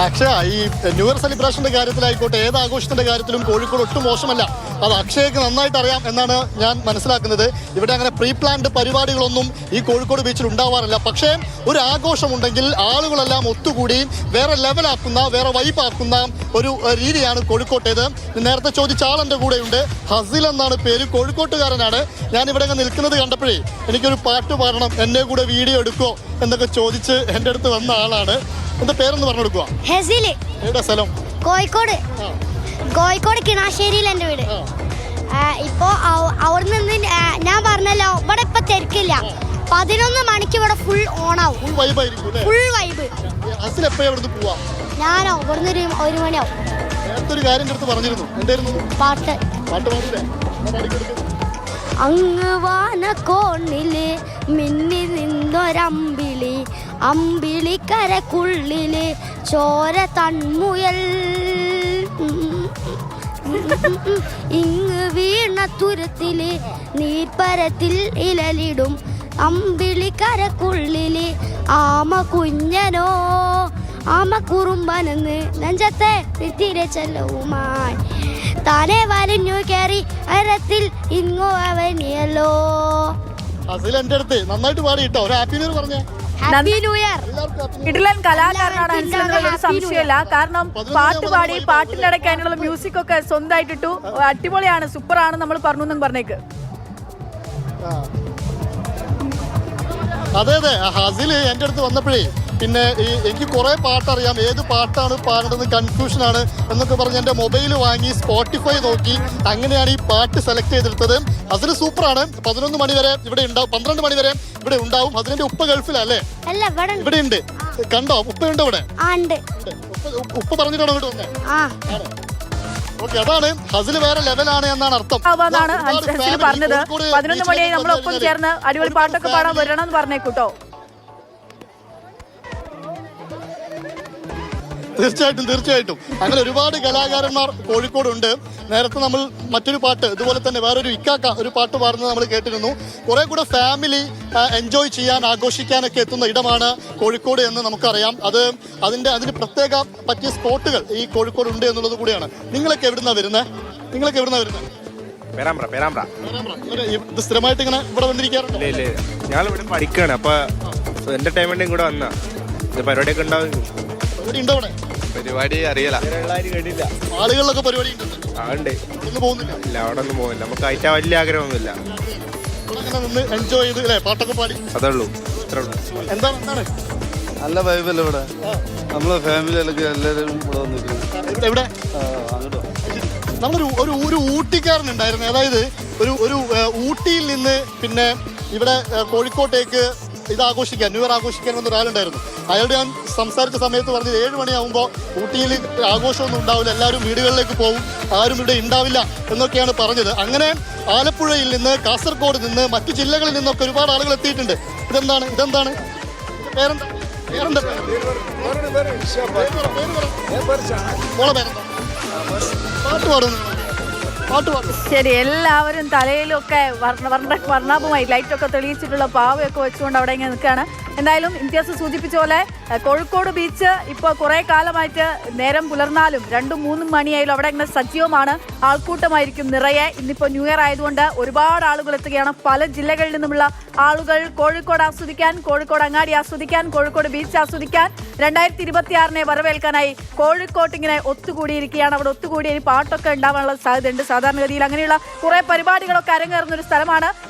അക്ഷയ, ഈ new year സെലിബ്രേഷന്റെ കാര്യത്തിലായിക്കോട്ടെ, ഏത് ആഘോഷത്തിന്റെ കാര്യത്തിലും കോഴിക്കോട് ഒട്ടും മോശമല്ല. അത് അക്ഷയക്ക് നന്നായിട്ട് അറിയാം എന്നാണ് ഞാൻ മനസ്സിലാക്കുന്നത്. ഇവിടെ അങ്ങനെ പ്രീ പ്ലാൻഡ് പരിപാടികളൊന്നും ഈ കോഴിക്കോട് ബീച്ചിൽ ഉണ്ടാവാറില്ല. പക്ഷേ ഒരു ആഘോഷമുണ്ടെങ്കിൽ ആളുകളെല്ലാം ഒത്തുകൂടി വേറെ ലെവലാക്കുന്ന, വേറെ വൈബാക്കുന്ന ഒരു രീതിയാണ് കോഴിക്കോട്ടേത്. നേരത്തെ ചോദിച്ച ആളെൻ്റെ കൂടെയുണ്ട്. ഹസിൽ എന്നാണ് പേര്, കോഴിക്കോട്ടുകാരനാണ്. ഞാൻ ഇവിടെ നിൽക്കുന്നത് കണ്ടപ്പോഴേ എനിക്കൊരു പാട്ട് പാടണം, എന്നെ കൂടെ വീഡിയോ എടുക്കുമോ എന്നൊക്കെ ചോദിച്ച് എൻ്റെ അടുത്ത് വന്ന ആളാണ്. എന്താ പേരെന്ന് പറഞ്ഞു കൊടുക്കുക? ഹസിൽ. എവിടെ സ്ഥലം? കോഴിക്കോട്. കോഴിക്കോട് കിണാശ്ശേരിയിൽ എൻ്റെ വീട്. ഇപ്പോ അവിടെ നിന്ന് ഞാൻ പറഞ്ഞല്ലോ, ഇവിടെ ഇപ്പൊ തിരക്കില്ല. 11 മണിക്ക് ഇവിടെ ഫുൾ ഓണാവും. ഫുൾ വൈബായിരിക്കും. Full vibe. ഹസിൽ എപ്പോഴാണ് ഇവിടുന്ന് പോവാ? ഞാനോ ഇവിടുന്ന് 1 മണിയാവും. നേരത്തെ ഒരു കാര്യം എടുത്ത് പറഞ്ഞിരുന്നു. എന്തായിരുന്നു? പാട്ട് പാടില്ലേ? അങ്ങ് വാനക്കോണില് മിന്നി നിന്നൊരമ്പിളി, അമ്പിളിക്കരക്കുള്ളില് ചോര തൺമുയൽ, ഇങ്ങ് വീണ തുരത്തില് നീർപ്പരത്തിൽ ഇലലിടും, അമ്പിളിക്കരക്കുള്ളില് ആമ കുഞ്ഞനോ ആമ കുറുമ്പനെന്ന് നെഞ്ചത്തെ തിരച്ചെല്ലവുമായി താനെ വലിഞ്ഞു കയറി അരത്തിൽ ഇങ്ങോ അവനിയല്ലോ. ഹസിൽ എൻ്റെ അടുത്ത് നന്നായിട്ട് പാടി കേട്ടോ. ഒരു ഹാപ്പി ന്യൂ ഇയർ പറഞ്ഞേ. Happy new year. കിടിലൻ കലാകാരനാണ് ഹൻസിൽ എന്നുള്ള സംശയമില്ല. കാരണം പാട്ട് പാടി പാട്ടിന്റെ ഇടയ്ക്ക് അതിനുള്ള മ്യൂസിക് ഒക്കെ സ്വന്തമായിട്ടിട്ടു. അടിപൊളിയാണ്, സൂപ്പറാണ് നമ്മൾ പറഞ്ഞു പറഞ്ഞേക്ക്. അതെ അതെ, ഹസിൽ എൻ്റെ അടുത്ത് വന്നപ്പോഴേ പിന്നെ എനിക്ക് കുറേ പാട്ടറിയാം, ഏത് പാട്ടാണ് പാടേണ്ടത് കൺഫ്യൂഷനാണ് എന്നൊക്കെ പറഞ്ഞ് എൻ്റെ മൊബൈൽ വാങ്ങി സ്പോട്ടിഫൈ നോക്കി അങ്ങനെയാണ് ഈ പാട്ട് സെലക്ട് ചെയ്തെടുത്തത്. അതിന് സൂപ്പറാണ്. 11 മണി വരെ ഇവിടെ ഉണ്ടാവും, 12 മണി വരെ ഇവിടെ ഉണ്ടാവും. അതിന്റെ ഉപ്പ ഗൾഫിലല്ലേ? ഇവിടെ ഉണ്ട്. കണ്ടോ? ഉപ്പയുണ്ടോ ഇവിടെ? ഉപ്പ പറഞ്ഞിട്ടാണോ ഇവിടെ വന്നേ? ഓക്കെ, അതാണ് ഹസിൽ വേറെ ലെവലാണ് എന്നാണ് അർത്ഥം. പറഞ്ഞത് 11 മണിയായി നമ്മളൊപ്പം ചേർന്ന് അടിപൊളി പാട്ടൊക്കെ പാടാൻ വരണം എന്ന് പറഞ്ഞേക്കൂട്ടോ. തീർച്ചയായിട്ടും അങ്ങനെ ഒരുപാട് കലാകാരന്മാർ കോഴിക്കോടുണ്ട്. നേരത്തെ നമ്മൾ മറ്റൊരു പാട്ട് ഇതുപോലെ തന്നെ വേറൊരു ഇക്കാക്ക ഒരു പാട്ട് പാടുന്നത് നമ്മൾ കേട്ടിരുന്നു. കുറെ കൂടെ ഫാമിലി എൻജോയ് ചെയ്യാൻ, ആഘോഷിക്കാനൊക്കെ എത്തുന്ന ഇടമാണ് കോഴിക്കോട് എന്ന് നമുക്കറിയാം. അതിന് പ്രത്യേക പറ്റിയ സ്പോട്ടുകൾ ഈ കോഴിക്കോട് ഉണ്ട് എന്നുള്ളത് കൂടിയാണ്. നിങ്ങളൊക്കെ എവിടുന്നാ വരുന്നത്? ഇത് സ്ഥിരമായിട്ട് ഇങ്ങനെ ഇവിടെ വന്നിരിക്കാറുണ്ടോ? ഞങ്ങൾ ഇവിടെ പഠിക്കുകയാണ്. അപ്പൊ എന്റർടൈൻമെന്റ് കൂടെ വന്ന പരിപാടിയൊക്കെ ഉണ്ടാവും. പരിപാടി അറിയില്ല, ആളുകളിലൊക്കെ പരിപാടി പോകുന്നില്ല. അവിടെ ഒന്നും പോകുന്നില്ല. നമുക്ക് അതിന്റെ വലിയ ആഗ്രഹമൊന്നുമില്ല. എൻജോയ് ചെയ്ത് അല്ലേ, പാട്ടൊക്കെ പാടി, അതേ ഉള്ളൂ. എന്താണ് നല്ല വൈബല്ല ഇവിടെ. നമ്മളെ ഫാമിലിയിലൊക്കെ എല്ലാവരും ഇവിടെ വന്നിരിക്കുന്നു. എവിടെ? നമ്മളൊരു ഒരു ഊട്ടിക്കാരനുണ്ടായിരുന്നു. അതായത് ഒരു ഊട്ടിയിൽ നിന്ന് പിന്നെ ഇവിടെ കോഴിക്കോട്ടേക്ക് ഇത് ആഘോഷിക്കാൻ, ന്യൂ ഇയർ ആഘോഷിക്കാൻ വന്ന ഒരാളുണ്ടായിരുന്നു. അയാളോട് ഞാൻ സംസാരിച്ച സമയത്ത് പറഞ്ഞത് 7 മണിയാകുമ്പോൾ ഊട്ടിയിൽ ആഘോഷമൊന്നും ഉണ്ടാവില്ല, എല്ലാവരും വീടുകളിലേക്ക് പോകും, ആരും ഇവിടെ ഉണ്ടാവില്ല എന്നൊക്കെയാണ് പറഞ്ഞത്. അങ്ങനെ ആലപ്പുഴയിൽ നിന്ന്, കാസർഗോഡ് നിന്ന്, മറ്റു ജില്ലകളിൽ നിന്നൊക്കെ ഒരുപാട് ആളുകൾ എത്തിയിട്ടുണ്ട്. ഇതെന്താണ് പേരെന്താ? മോളെ പേരെന്താ? പാട്ട് പാടുന്നു. ശരി, എല്ലാവരും തലയിലൊക്കെ വർണ്ണാഭമായി ലൈറ്റൊക്കെ തെളിയിച്ചിട്ടുള്ള പാവയൊക്കെ വെച്ചുകൊണ്ട് അവിടെ ഇങ്ങനെ നിൽക്കുകയാണ്. എന്തായാലും ഇംതിയാസ് സൂചിപ്പിച്ച പോലെ കോഴിക്കോട് ബീച്ച് ഇപ്പോൾ കുറേ കാലമായിട്ട് നേരം പുലർന്നാലും 2-3 മണിയായാലും അവിടെ ഇങ്ങനെ സജീവമാണ്. ആൾക്കൂട്ടമായിരിക്കും നിറയെ. ഇന്നിപ്പോൾ ന്യൂ ഇയർ ആയതുകൊണ്ട് ഒരുപാട് ആളുകൾ എത്തുകയാണ്. പല ജില്ലകളിൽ നിന്നുമുള്ള ആളുകൾ കോഴിക്കോട് ആസ്വദിക്കാൻ, കോഴിക്കോട് അങ്ങാടി ആസ്വദിക്കാൻ, കോഴിക്കോട് ബീച്ച് ആസ്വദിക്കാൻ 2026 വരവേൽക്കാനായി കോഴിക്കോട്ട് ഇങ്ങനെ ഒത്തുകൂടിയിരിക്കുകയാണ്. അവിടെ ഒത്തുകൂടി പാട്ടൊക്കെ ഉണ്ടാവാനുള്ള സാധ്യതയുണ്ട്. സാധാരണഗതിയിൽ അങ്ങനെയുള്ള കുറേ പരിപാടികളൊക്കെ അരങ്ങേറുന്ന ഒരു സ്ഥലമാണ്.